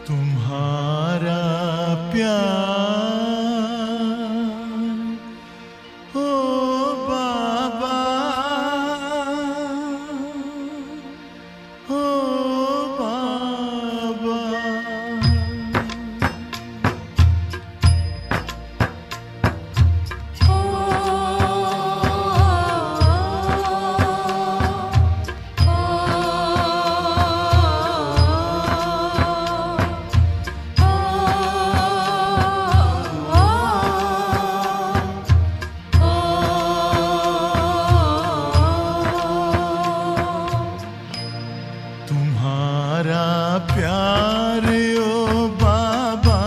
तुम्हारा प्यार ओ बाबा, ओ बाबा। तुम्हारा प्यार ओ बाबा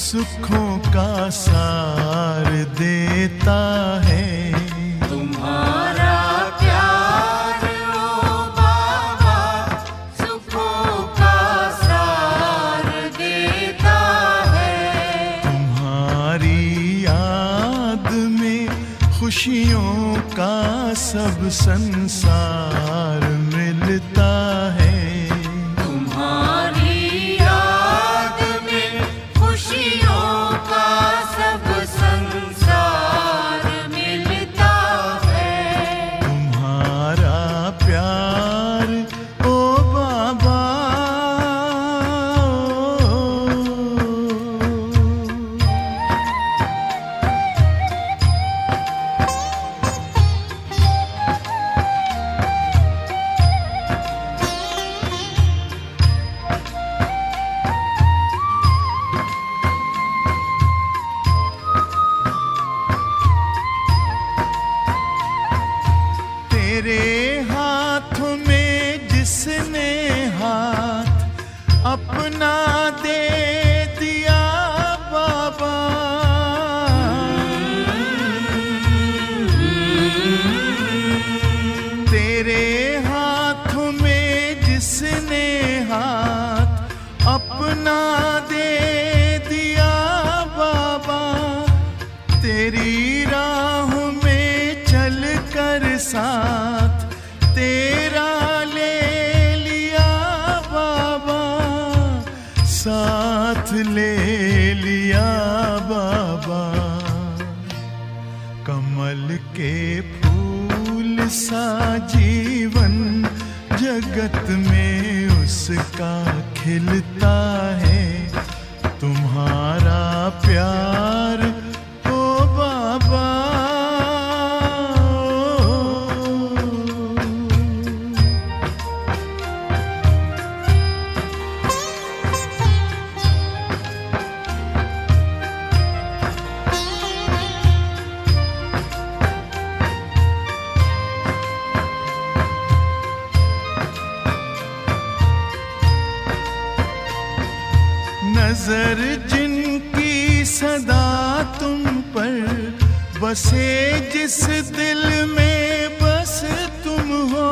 सुखों का सार देता है। तुम्हारा प्यार ओ बाबा सुखों का सार देता है। तुम्हारी याद में खुशियों का सब संसार मिलता है। तुम्हारी याद में खुशियों का सब संसार मिलता है। तुम्हारा प्यार ओ बाबा, तेरे हाथों में जिसने हाथ अपना दे दिया बाबा, तेरे हाथों में जिसने हाथ अपना दे दिया बाबा, तेरी राहों में चल कर साथ तेरा ले लिया बाबा, साथ ले लिया बाबा। कमल के फूल सा जीवन जगत में उसका खिलता है। तुम्हारा प्यार ओ बाबा, नजर जिनकी सदा तुम पर बसे, जिस दिल में बस तुम हो,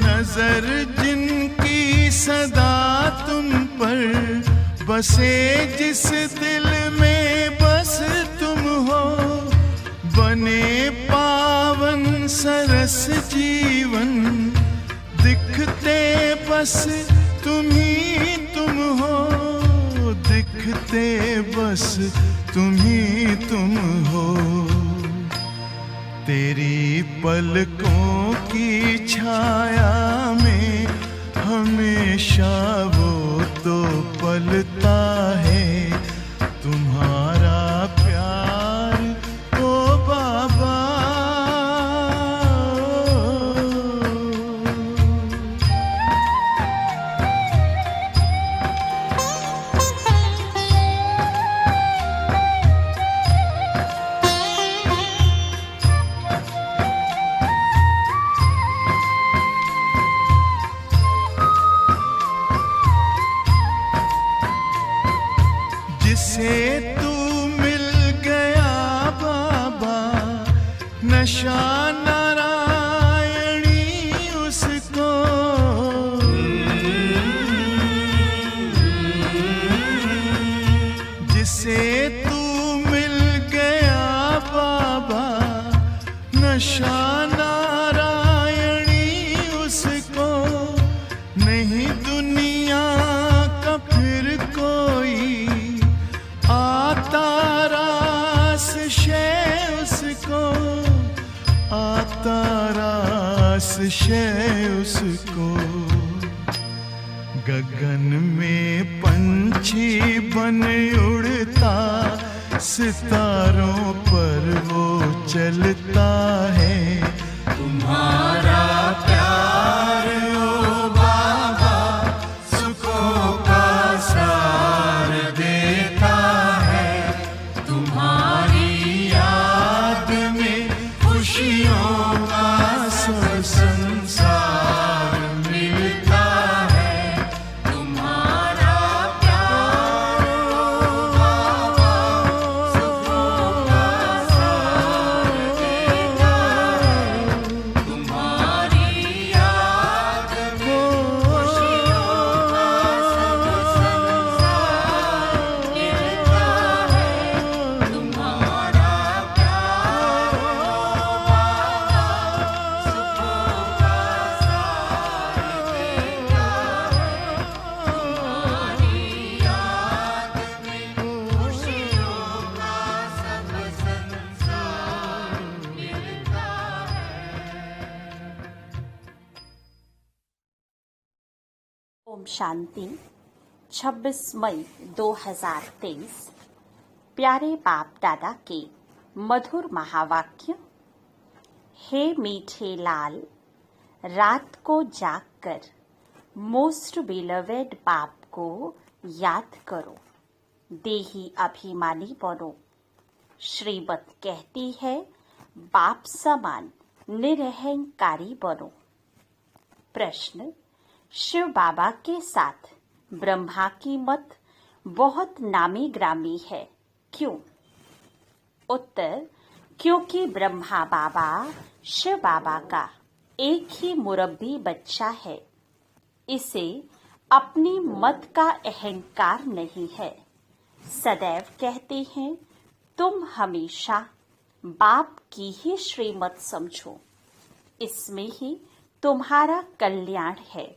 नजर जिनकी सदा तुम पर बसे, जिस दिल में बस तुम हो, बने पावन सरस जीवन दिखते बस तुम ही तुम हो, दिखते बस तुम ही तुम हो। तेरी पलकों की छाया में हमेशा वो तो पलता है। तुम्हारा प्यार ओ बाबा, जिसे तू मिल गया बाबा, नशा नारायणी उसको, जिसे तू मिल गया बाबा, नशा नारायणी शय उसको। गगन में पंछी बन उड़ता, सितारों पर वो चलता है। तुम्हारा प्यार ओ बाबा सुखों का सार देता है। तुम्हारी याद में खुशियों का सब संसार मिलता है। तुम्हारा प्यार ओ बाबा सुखों का सार देता है। तुम्हारी याद में खुशियों का सब संसार मिलता है। तुम्हारा प्यार ओ बाबा सुखों का सार देता है। तुम्हारी याद में खुशियों का सब संसार मिलता है। ओम शांति। 26 मई 2023। प्यारे बाप दादा के मधुर महावाक्य। हे मीठे लाल, रात को जागकर मोस्ट बिलवेड बाप को याद करो, देही अभिमानी बनो। श्रीमत कहती है बाप समान निरहंकारी बनो। प्रश्न। शिव बाबा के साथ ब्रह्मा की मत बहुत नामी ग्रामी है, क्यों? उत्तर। क्योंकि ब्रह्मा बाबा शिव बाबा का एक ही मुरब्बी बच्चा है। इसे अपनी मत का अहंकार नहीं है। सदैव कहते हैं तुम हमेशा बाप की ही श्रीमत समझो, इसमें ही तुम्हारा कल्याण है।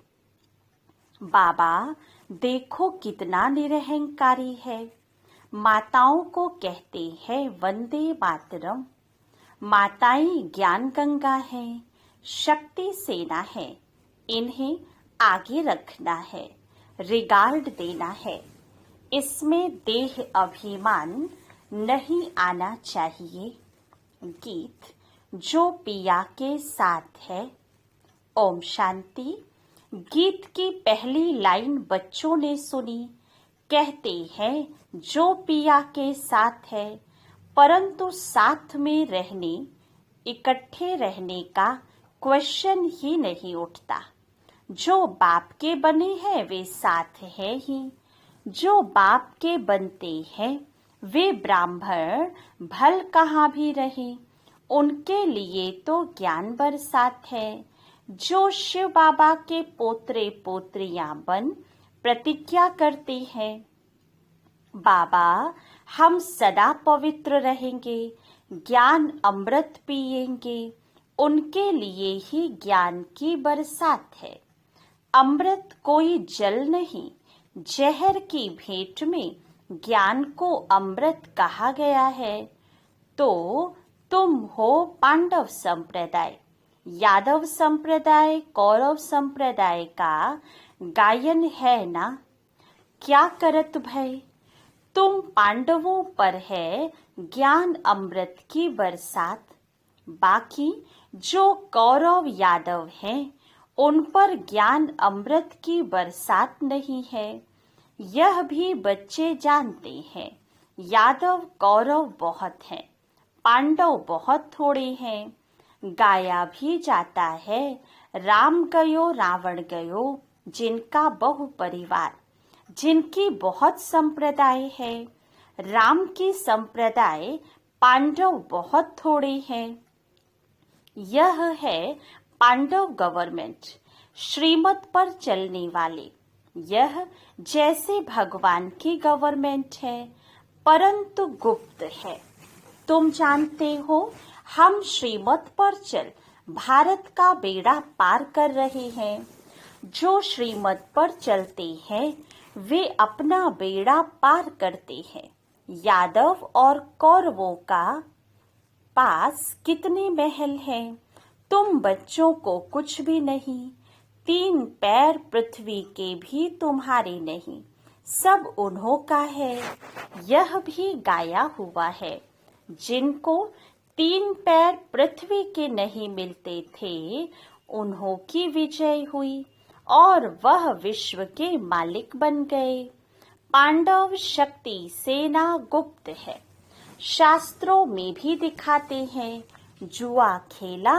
बाबा देखो कितना निरहंकारी है। माताओं को कहते हैं वंदे मातरम। माताएं ज्ञान गंगा हैं, शक्ति सेना है। इन्हें आगे रखना है, रिगार्ड देना है। इसमें देह अभिमान नहीं आना चाहिए। गीत जो पिया के साथ है। ओम शांति। गीत की पहली लाइन बच्चों ने सुनी। कहते हैं जो पिया के साथ है, परंतु साथ में रहने, इकट्ठे रहने का क्वेश्चन ही नहीं उठता। जो बाप के बने हैं वे साथ हैं ही। जो बाप के बनते हैं वे ब्राह्मण भल कहाँ भी रहे, उनके लिए तो ज्ञान बरसात है। जो शिव बाबा के पोत्रे पोत्रियां बन प्रतिज्ञा करते हैं, बाबा हम सदा पवित्र रहेंगे, ज्ञान अमृत पिएंगे, उनके लिए ही ज्ञान की बरसात है। अमृत कोई जल नहीं, जहर की भेंट में ज्ञान को अमृत कहा गया है। तो तुम हो पांडव संप्रदाय, यादव संप्रदाय, कौरव संप्रदाय का गायन है ना। क्या करत भय, तुम पांडवों पर है ज्ञान अमृत की बरसात। बाकी जो कौरव यादव हैं उन पर ज्ञान अमृत की बरसात नहीं है। यह भी बच्चे जानते हैं। यादव कौरव बहुत हैं, पांडव बहुत थोड़े हैं। गाया भी जाता है राम गयो रावण गयो, जिनका बहु परिवार, जिनकी बहुत संप्रदाय है। राम की संप्रदाय, पांडव बहुत थोड़े हैं। यह है पांडव गवर्नमेंट, श्रीमत पर चलने वाले। यह जैसे भगवान की गवर्नमेंट है, परंतु गुप्त है। तुम जानते हो हम श्रीमत पर चल भारत का बेड़ा पार कर रहे हैं। जो श्रीमत पर चलते हैं वे अपना बेड़ा पार करते हैं। यादव और कौरवों का पास कितने महल हैं, तुम बच्चों को कुछ भी नहीं, 3 पैर पृथ्वी के भी तुम्हारे नहीं, सब उन्हों का है। यह भी गाया हुआ है, जिनको 3 पैर पृथ्वी के नहीं मिलते थे, उन्हों की विजय हुई और वह विश्व के मालिक बन गए। पांडव शक्ति सेना गुप्त है, शास्त्रों में भी दिखाते हैं। जुआ खेला,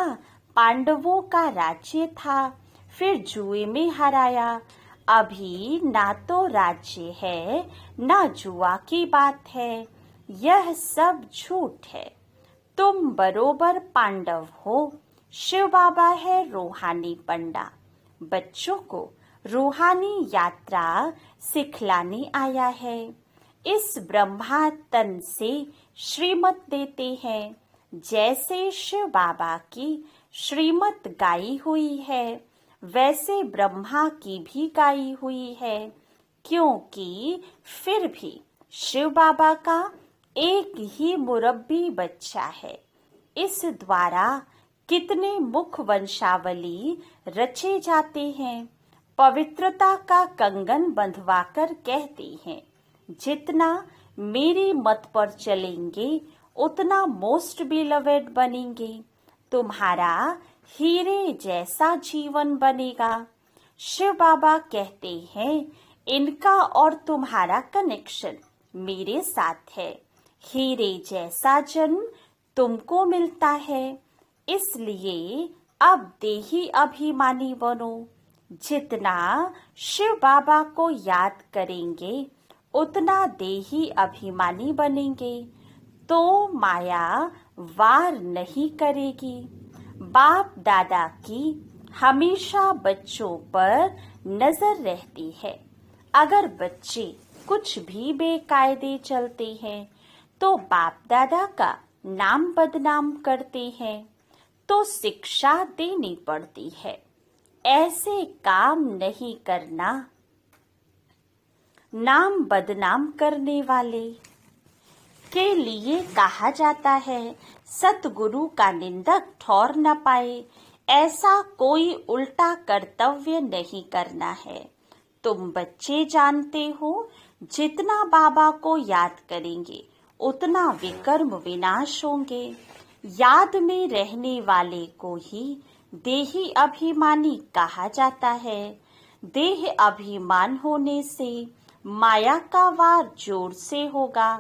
पांडवों का राज्य था, फिर जुए में हराया। अभी ना तो राज्य है, ना जुआ की बात है। यह सब झूठ है। तुम बरोबर पांडव हो। शिव बाबा है रूहानी पंडा, बच्चों को रूहानी यात्रा सिखलाने आया है। इस ब्रह्मा तन से श्रीमत देते हैं, जैसे शिव बाबा की श्रीमत गाई हुई है, वैसे ब्रह्मा की भी गाई हुई है। क्योंकि फिर भी शिव बाबा का एक ही मुरब्बी बच्चा है। इस द्वारा कितने मुख वंशावली रचे जाते हैं। पवित्रता का कंगन बंधवाकर कहते हैं, जितना मेरी मत पर चलेंगे उतना मोस्ट बिलवेड बनेंगे। तुम्हारा हीरे जैसा जीवन बनेगा। शिव बाबा कहते हैं, इनका और तुम्हारा कनेक्शन मेरे साथ है। हीरे जैसा जन्म तुमको मिलता है, इसलिए अब देही अभिमानी बनो। जितना शिव बाबा को याद करेंगे उतना देही अभिमानी बनेंगे, तो माया वार नहीं करेगी। बाप दादा की हमेशा बच्चों पर नजर रहती है। अगर बच्चे कुछ भी बेकायदे चलते हैं तो बाप दादा का नाम बदनाम करते हैं, तो शिक्षा देनी पड़ती है। ऐसे काम नहीं करना। नाम बदनाम करने वाले के लिए कहा जाता है, सतगुरु का निंदक ठौर न पाए। ऐसा कोई उल्टा कर्तव्य नहीं करना है। तुम बच्चे जानते हो, जितना बाबा को याद करेंगे उतना विकर्म विनाश होंगे। याद में रहने वाले को ही देही अभिमानी कहा जाता है। देह अभिमान होने से माया का वार जोर से होगा।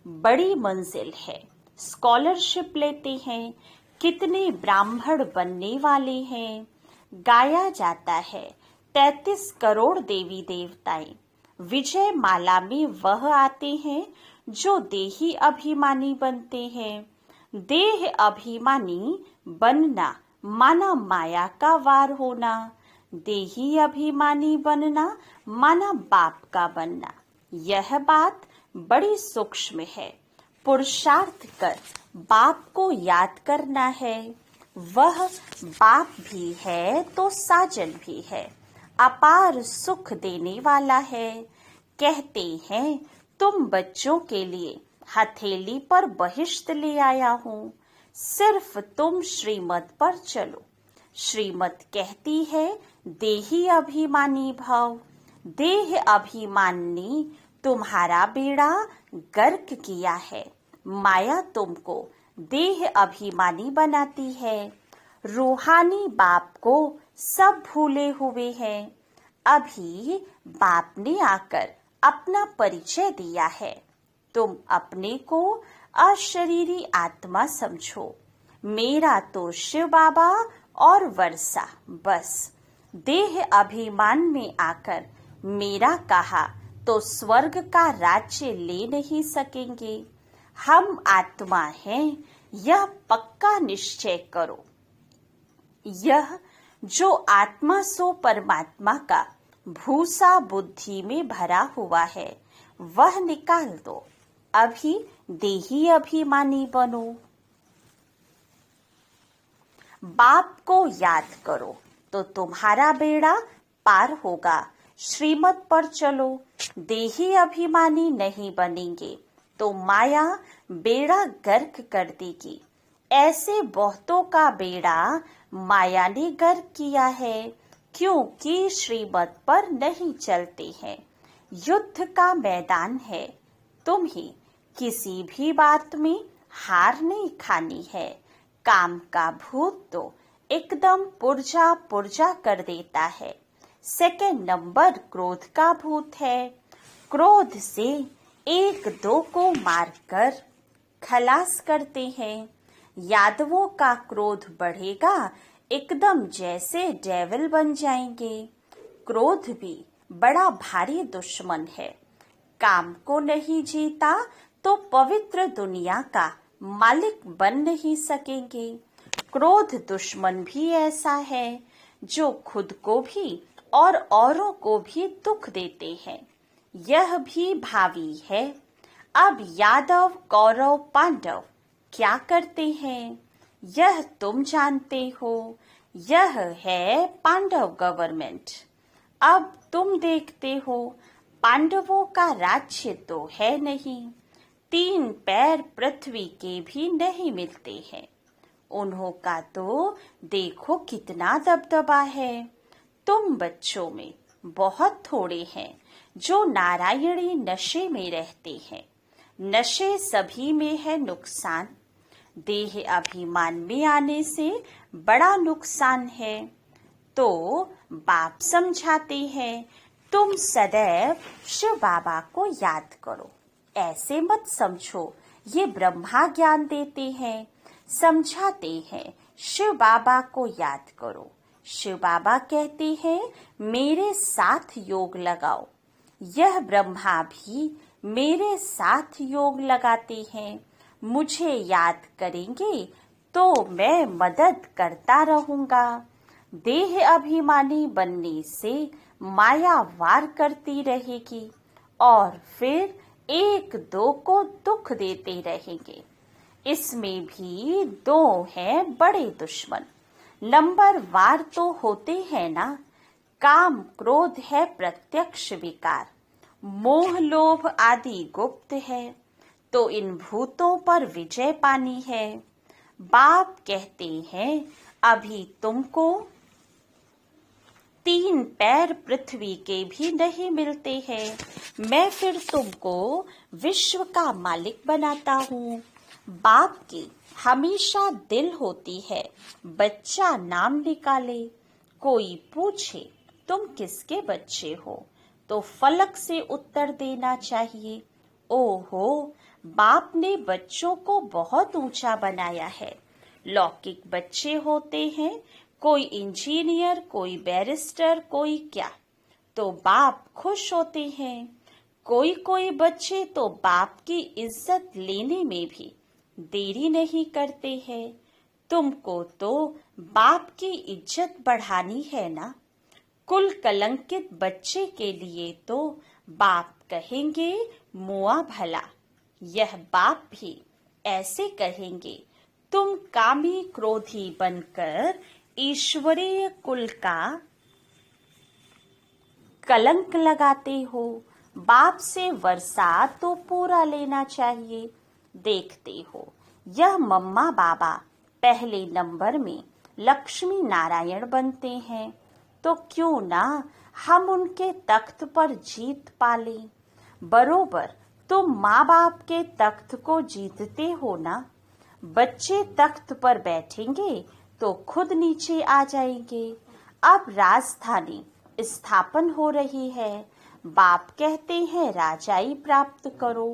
बड़ी मंजिल है। स्कॉलरशिप लेते हैं, कितने ब्राह्मण बनने वाले हैं। गाया जाता है 33 करोड़ देवी देवताएं। विजय माला में वह आते हैं जो देही अभिमानी बनते हैं। देह अभिमानी बनना माना माया का वार होना। देही अभिमानी बनना माना बाप का बनना। यह बात बड़ी सूक्ष्म है। पुरुषार्थ कर बाप को याद करना है। वह बाप भी है तो साजन भी है, अपार सुख देने वाला है। कहते हैं, तुम बच्चों के लिए हथेली पर बहिश्त ले आया हूँ, सिर्फ तुम श्रीमत पर चलो। श्रीमत कहती है, देही अभिमानी भाव। देह अभिमान ने तुम्हारा बेड़ा गर्क किया है। माया तुमको देह अभिमानी बनाती है। रूहानी बाप को सब भूले हुए हैं। अभी बाप ने आकर अपना परिचय दिया है। तुम अपने को अशरीरी आत्मा समझो। मेरा तो शिव बाबा और वर्षा, बस। देह अभिमान में आकर मेरा कहा तो स्वर्ग का राज्य ले नहीं सकेंगे। हम आत्मा हैं, यह पक्का निश्चय करो। यह जो आत्मा सो परमात्मा का भूसा बुद्धि में भरा हुआ है, वह निकाल दो। अभी देही अभिमानी बनो। बाप को याद करो तो तुम्हारा बेड़ा पार होगा। श्रीमत पर चलो। देही अभिमानी नहीं बनेंगे तो माया बेड़ा गर्क कर देगी। ऐसे बहुतों का बेड़ा माया ने गर्क किया है, क्योंकि श्रीमत पर नहीं चलते हैं। युद्ध का मैदान है, तुम्हें किसी भी बात में हार नहीं खानी है। काम का भूत तो एकदम पुर्जा पुर्जा कर देता है। सेकंड नंबर क्रोध का भूत है। क्रोध से एक दो को मारकर खलास करते हैं। यादवों का क्रोध बढ़ेगा, एकदम जैसे डेविल बन जाएंगे। क्रोध भी बड़ा भारी दुश्मन है। काम को नहीं जीता तो पवित्र दुनिया का मालिक बन नहीं सकेंगे। क्रोध दुश्मन भी ऐसा है जो खुद को भी और औरों को भी दुख देते हैं। यह भी भावी है। अब यादव, कौरव, पांडव क्या करते हैं, यह तुम जानते हो। यह है पांडव गवर्नमेंट। अब तुम देखते हो, पांडवों का राज्य तो है नहीं, 3 पैर पृथ्वी के भी नहीं मिलते हैं। उन्हों का तो देखो कितना दबदबा है। तुम बच्चों में बहुत थोड़े हैं जो नारायणी नशे में रहते हैं। नशे सभी में है नुकसान। देह अभिमान में आने से बड़ा नुकसान है। तो बाप समझाते हैं, तुम सदैव शिव बाबा को याद करो। ऐसे मत समझो ये ब्रह्मा ज्ञान देते हैं, समझाते हैं शिव बाबा को याद करो। शिव बाबा कहते हैं मेरे साथ योग लगाओ। यह ब्रह्मा भी मेरे साथ योग लगाते हैं। मुझे याद करेंगे तो मैं मदद करता रहूंगा। देह अभिमानी बनने से माया वार करती रहेगी और फिर एक दो को दुख देते रहेंगे। इसमें भी 2 हैं बड़े दुश्मन। नंबर वार तो होते हैं ना। काम क्रोध है प्रत्यक्ष विकार, मोह लोभ आदि गुप्त है। तो इन भूतों पर विजय पानी है। बाप कहते हैं अभी तुमको 3 पैर पृथ्वी के भी नहीं मिलते हैं। मैं फिर तुमको विश्व का मालिक बनाता हूँ। बाप की हमेशा दिल होती है बच्चा नाम निकाले। कोई पूछे तुम किसके बच्चे हो तो फलक से उत्तर देना चाहिए। ओहो, बाप ने बच्चों को बहुत ऊंचा बनाया है। लौकिक बच्चे होते हैं, कोई इंजीनियर, कोई बैरिस्टर, कोई क्या, तो बाप खुश होते हैं। कोई कोई बच्चे तो बाप की इज्जत लेने में भी देरी नहीं करते हैं। तुमको तो बाप की इज्जत बढ़ानी है ना। कुल कलंकित बच्चे के लिए तो बाप कहेंगे मुआ भला। यह बाप भी ऐसे कहेंगे, तुम कामी क्रोधी बनकर ईश्वरीय कुल का कलंक लगाते हो। बाप से वर्षा तो पूरा लेना चाहिए। देखते हो यह मम्मा बाबा पहले नंबर में लक्ष्मी नारायण बनते हैं, तो क्यों ना हम उनके तख्त पर जीत पाले। बरोबर तुम माँ बाप के तख्त को जीतते हो ना। बच्चे तख्त पर बैठेंगे तो खुद नीचे आ जाएंगे। अब राजधानी स्थापन हो रही है। बाप कहते हैं राजाई प्राप्त करो,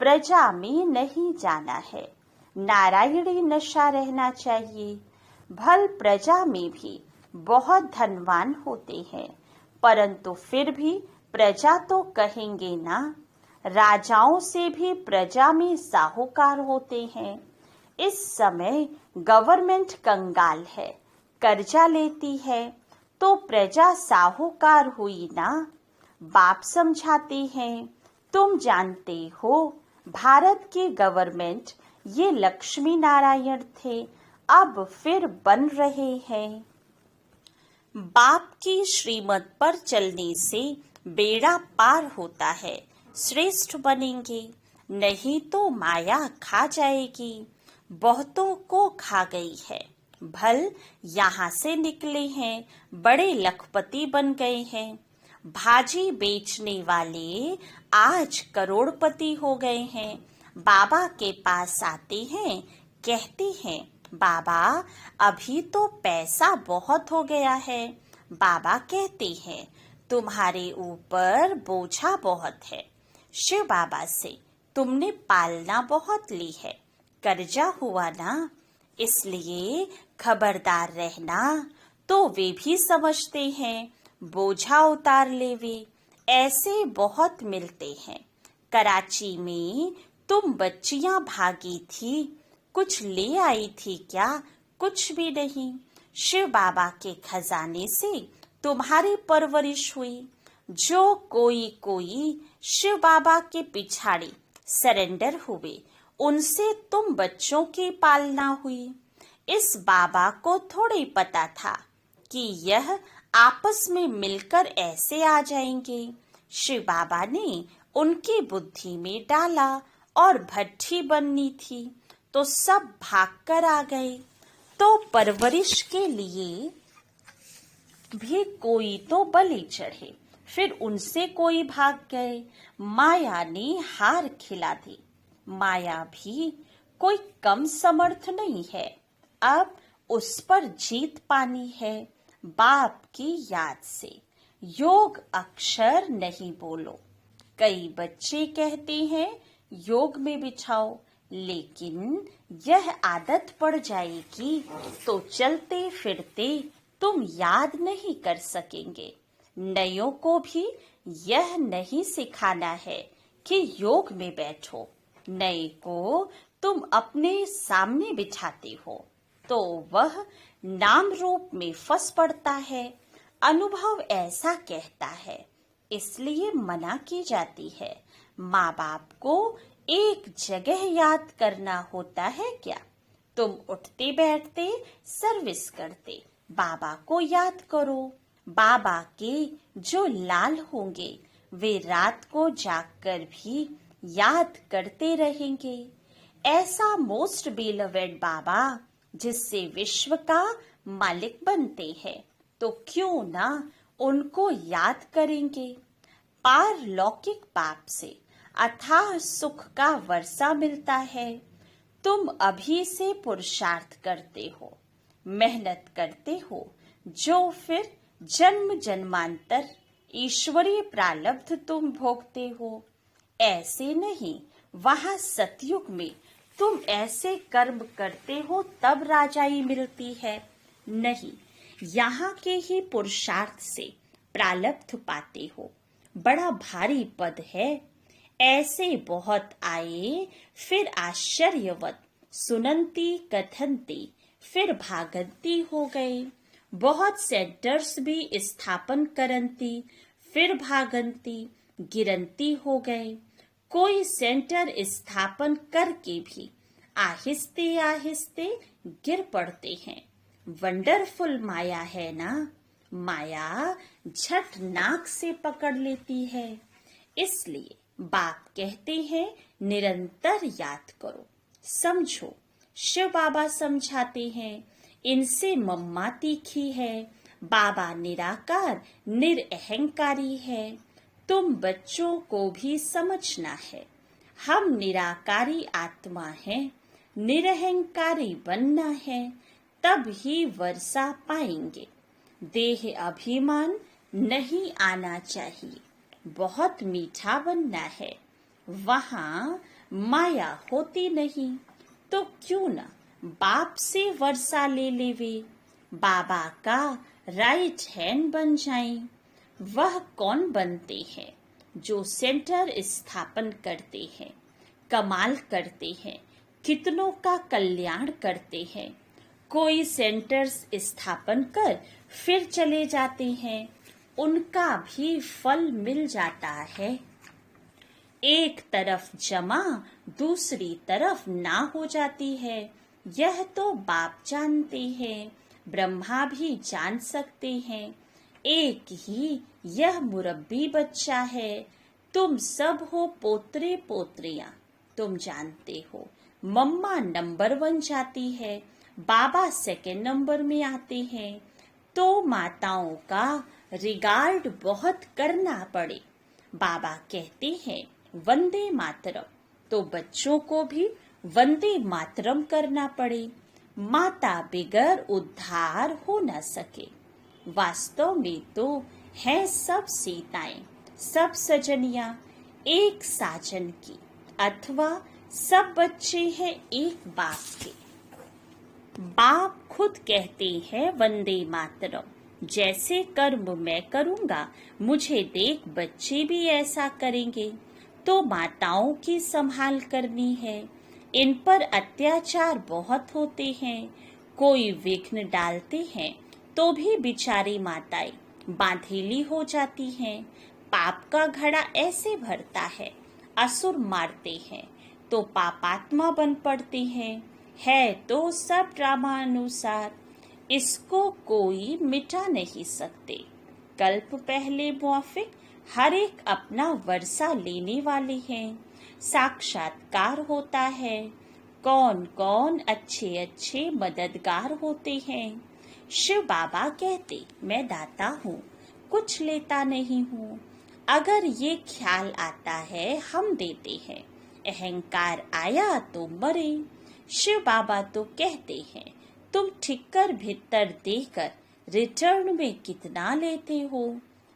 प्रजा में नहीं जाना है। नारायणी नशा रहना चाहिए। भल प्रजा में भी बहुत धनवान होते हैं, परंतु फिर भी प्रजा तो कहेंगे ना। राजाओं से भी प्रजा में साहूकार होते हैं। इस समय गवर्नमेंट कंगाल है, कर्जा लेती है, तो प्रजा साहूकार हुई ना। बाप समझाते हैं, तुम जानते हो भारत की गवर्नमेंट ये लक्ष्मी नारायण थे, अब फिर बन रहे हैं। बाप की श्रीमत पर चलने से बेड़ा पार होता है, श्रेष्ठ बनेंगे, नहीं तो माया खा जाएगी। बहुतों को खा गई है। भल यहाँ से निकले हैं, बड़े लखपति बन गए हैं। भाजी बेचने वाले आज करोड़पति हो गए हैं। बाबा के पास आते हैं, कहते हैं बाबा अभी तो पैसा बहुत हो गया है। बाबा कहते हैं तुम्हारे ऊपर बोझा बहुत है। शिव बाबा से तुमने पालना बहुत ली है, कर्जा हुआ ना, इसलिए खबरदार रहना। तो वे भी समझते हैं बोझा उतार ले वे। ऐसे बहुत मिलते हैं। कराची में तुम बच्चियां भागी थी, कुछ ले आई थी क्या? कुछ भी नहीं। शिव बाबा के खजाने से तुम्हारी परवरिश हुई। जो कोई शिव बाबा के पिछाड़ी सरेंडर हुए, उनसे तुम बच्चों की पालना हुई। इस बाबा को थोड़ी पता था कि यह आपस में मिलकर ऐसे आ जाएंगे। शिव बाबा ने उनकी बुद्धि में डाला और भट्ठी बननी थी तो सब भागकर आ गए। तो परवरिश के लिए भी कोई तो बलि चढ़े, फिर उनसे कोई भाग गए। माया ने हार खिला दी। माया भी कोई कम समर्थ नहीं है। अब उस पर जीत पानी है बाप की याद से। योग अक्षर नहीं बोलो। कई बच्चे कहते हैं योग में बिछाओ, लेकिन यह आदत पड़ जाएगी तो चलते फिरते तुम याद नहीं कर सकेंगे। नयों को भी यह नहीं सिखाना है कि योग में बैठो। नए को तुम अपने सामने बिठाते हो तो वह नाम रूप में फंस पड़ता है। अनुभव ऐसा कहता है, इसलिए मना की जाती है। माँ बाप को एक जगह याद करना होता है क्या? तुम उठते बैठते सर्विस करते बाबा को याद करो। बाबा के जो लाल होंगे वे रात को जागकर भी याद करते रहेंगे। ऐसा मोस्ट बिलवेड बाबा जिससे विश्व का मालिक बनते हैं, तो क्यों ना उनको याद करेंगे। पारलौकिक बाप से अथाह सुख का वर्षा मिलता है। तुम अभी से पुरुषार्थ करते हो, मेहनत करते हो, जो फिर जन्म जन्मांतर ईश्वरीय प्रारब्ध तुम भोगते हो। ऐसे नहीं, वहां सतयुग में तुम ऐसे कर्म करते हो तब राजाई मिलती है। नहीं, यहाँ के ही पुरुषार्थ से प्रारब्ध पाते हो। बड़ा भारी पद है। ऐसे बहुत आए, फिर आश्चर्यवत सुनंती कथनती, फिर भागंती हो गए। बहुत सेंटर्स भी स्थापन करंती, फिर भागंती गिरंती हो गए। कोई सेंटर स्थापन करके भी आहिस्ते आहिस्ते गिर पड़ते हैं। वंडरफुल माया है ना। माया झट नाक से पकड़ लेती है। इसलिए बाप कहते हैं निरंतर याद करो, समझो। शिव बाबा समझाते हैं इनसे मम्मा तीखी है। बाबा निराकार निरअहंकारी है। तुम बच्चों को भी समझना है, हम निराकारी आत्मा हैं। निरअहंकारी बनना है, तब ही वर्षा पाएंगे। देह अभिमान नहीं आना चाहिए। बहुत मीठा बनना है। वहाँ माया होती नहीं, तो क्यों ना बाप से वर्षा ले लेवे। बाबा का राइट हैंड बन जाएं। वह कौन बनते हैं? जो सेंटर स्थापन करते हैं, कमाल करते हैं, कितनों का कल्याण करते हैं। कोई सेंटर्स स्थापन कर फिर चले जाते हैं, उनका भी फल मिल जाता है। एक तरफ जमा दूसरी तरफ ना हो जाती है। यह तो बाप जानते हैं, ब्रह्मा भी जान सकते हैं। एक ही यह मुरब्बी बच्चा है। तुम सब हो पोतरे पोतरियां, तुम जानते हो। मम्मा नंबर 1 जाती है, बाबा सेकंड नंबर में आते हैं, तो माताओं का रिगार्ड बहुत करना पड़े। बाबा कहते हैं वंदे मातरम, तो बच्चों को भी वंदे मातरम करना पड़े। माता बिगर उद्धार हो न सके। वास्तव में तो हैं सब सीताएं, सब सजनियां एक साजन की, अथवा सब बच्चे हैं एक बाप के। बाप खुद कहते हैं वंदे मातरम, जैसे कर्म मैं करूंगा मुझे देख बच्चे भी ऐसा करेंगे। तो माताओं की संभाल करनी है। इन पर अत्याचार बहुत होते हैं, कोई विघ्न डालते हैं तो भी बिचारी माताएं बांधेली हो जाती हैं। पाप का घड़ा ऐसे भरता है, असुर मारते हैं तो पापात्मा बन पड़ते हैं। है तो सब ड्रामा अनुसार, इसको कोई मिटा नहीं सकते। कल्प पहले मुआफिक हर एक अपना वर्षा लेने वाले हैं। साक्षात्कार होता है, कौन कौन अच्छे अच्छे मददगार होते हैं। शिव बाबा कहते मैं दाता हूँ, कुछ लेता नहीं हूँ। अगर ये ख्याल आता है हम देते हैं, अहंकार आया तो मरे। शिव बाबा तो कहते हैं तुम ठिक्कर भीतर देकर रिटर्न में कितना लेते हो।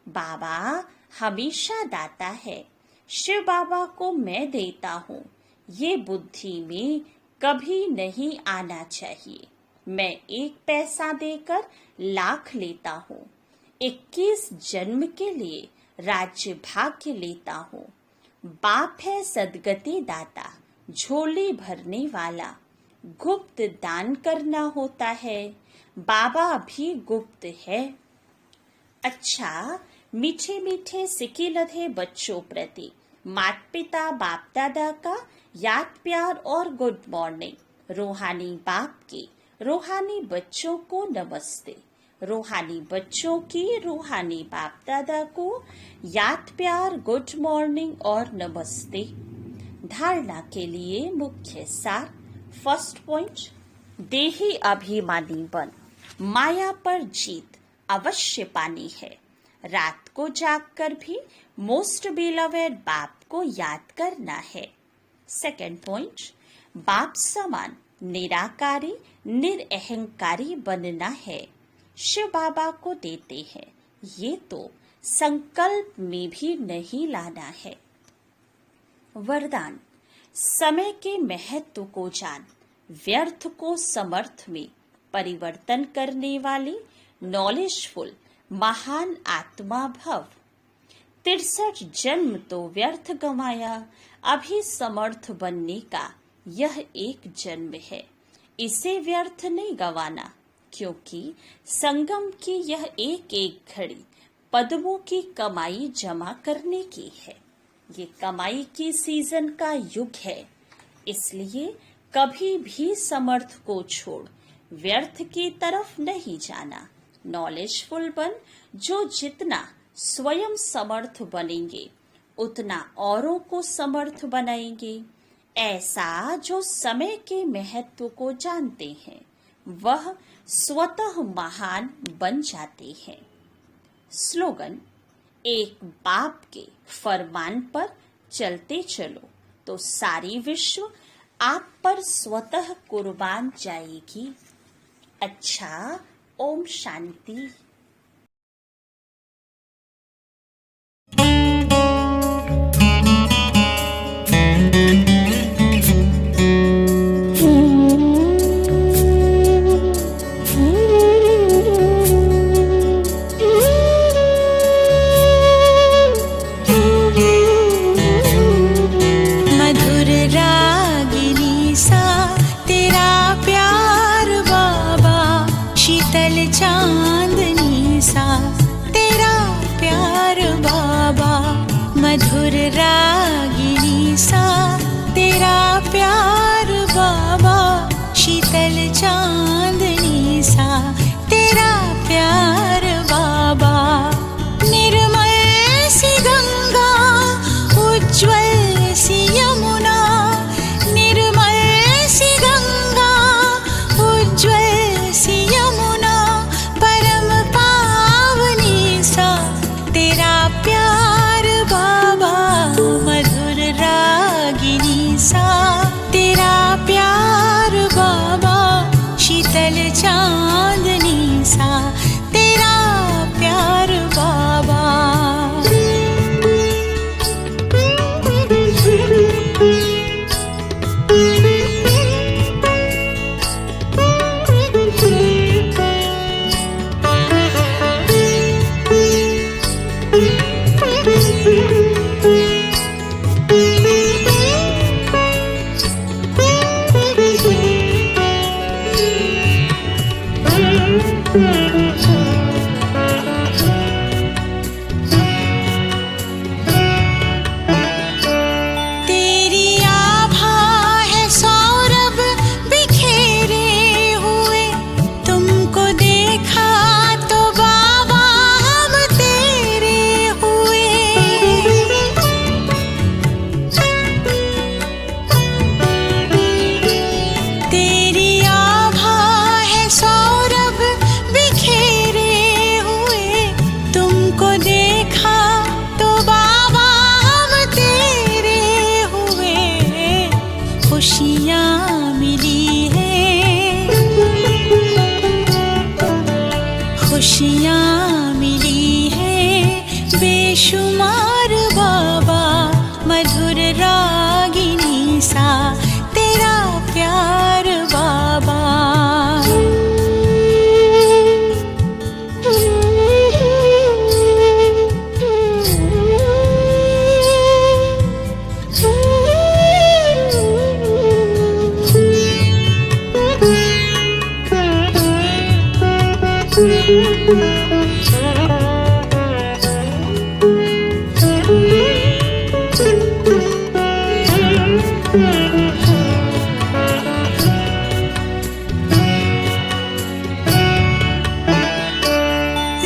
बाबा हमेशा दाता है, शिव बाबा को मैं देता हूँ, ये बुद्धि में कभी नहीं आना चाहिए। मैं 1 पैसा देकर लाख लेता हूँ, 21 जन्म के लिए राज्य भाग्य लेता हूँ। बाप है सदगति दाता, झोली भरने वाला, गुप्त दान करना होता है। बाबा भी गुप्त है। अच्छा, मीठे मीठे सिके लधे बच्चों प्रति माता पिता बाप दादा का याद प्यार और गुड मॉर्निंग। रूहानी बाप के रूहानी बच्चों को नमस्ते। रूहानी बच्चों की रूहानी बाप दादा को याद प्यार गुड मॉर्निंग और नमस्ते। धारणा के लिए मुख्य सार। फर्स्ट पॉइंट, देही अभिमानी बन, माया पर जीत अवश्य पानी है। रात को जागकर भी मोस्ट बिलवेड बाप को याद करना है। सेकंड पॉइंट, बाप समान निराकारी निरअहंकारी बनना है। शिव बाबा को देते हैं, ये तो संकल्प में भी नहीं लाना है। वरदान, समय के महत्व को जान, व्यर्थ को समर्थ में परिवर्तन करने वाली नॉलेजफुल महान आत्मा भव। 63 जन्म तो व्यर्थ गंवाया, अभी समर्थ बनने का यह एक जन्म है, इसे व्यर्थ नहीं गंवाना, क्योंकि संगम की यह एक एक घड़ी पद्मों की कमाई जमा करने की है। ये कमाई की सीजन का युग है, इसलिए कभी भी समर्थ को छोड़ व्यर्थ की तरफ नहीं जाना। नॉलेजफुल बन, जो जितना स्वयं समर्थ बनेंगे उतना औरों को समर्थ बनाएंगे। ऐसा जो समय के महत्व को जानते हैं वह स्वतः महान बन जाते हैं। स्लोगन, एक बाप के फरमान पर चलते चलो तो सारी विश्व आप पर स्वतः कुर्बान जाएगी। अच्छा, ओम शांति। मधुर रागिनी सा तेरा प्यार बाबा, शीतल चांदनी सा तेरा प्यार बाबा। मधुर रागिनी सा तेरा प्यार बाबा, शीतल चांदनी सा तेरा प्यार बाबा। निर्मल सी गंगा, उज्ज्वल सी यमुना, निर्मल खुशियाँ मिली है, खुशियाँ मिली है बेशुमार बाबा, मधुर रागिनी सा तेरा प्यार बाबा।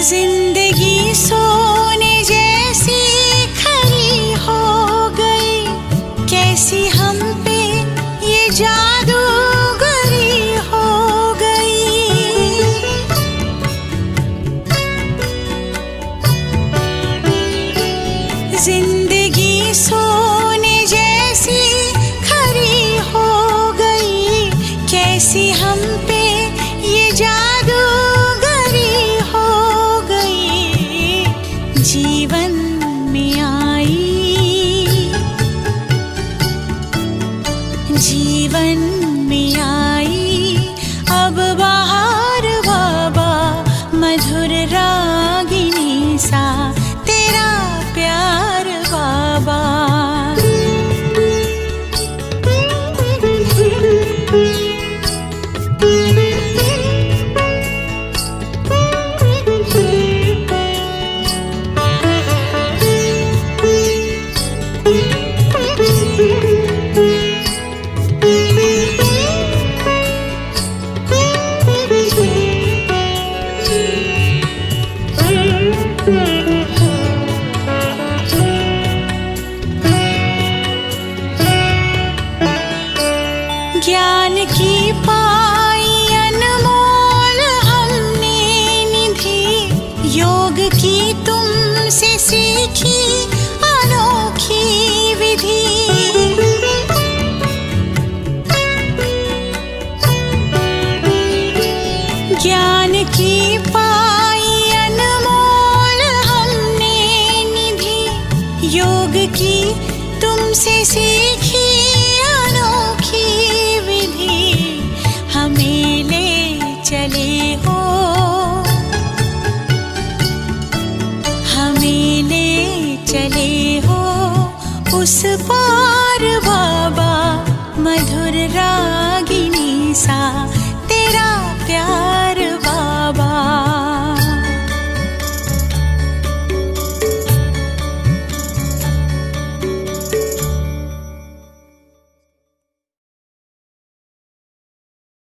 जिंदगी सोने जैसी खरी हो गई, कैसी हम पे ये जादूगरी हो गई। जिंदगी सोने जैसी खरी हो गई, कैसी हम पे ये जादूगरी हो गई। जीवन में आई, जीवन में आई अब बाहर बाबा, मधुर रागिनी सा तेरा प्यार बाबा। ज्ञान की पाई अनमोल हमने निधि, योग की तुमसे सीखी अनोखी विधि। ज्ञान की पाई अनमोल हमने निधि, योग की तुमसे सीखी अनोखी विधि। हमें ले चले हो, हमें ले चले हो उस पार बाबा, मधुर रागिनी सा तेरा प्यार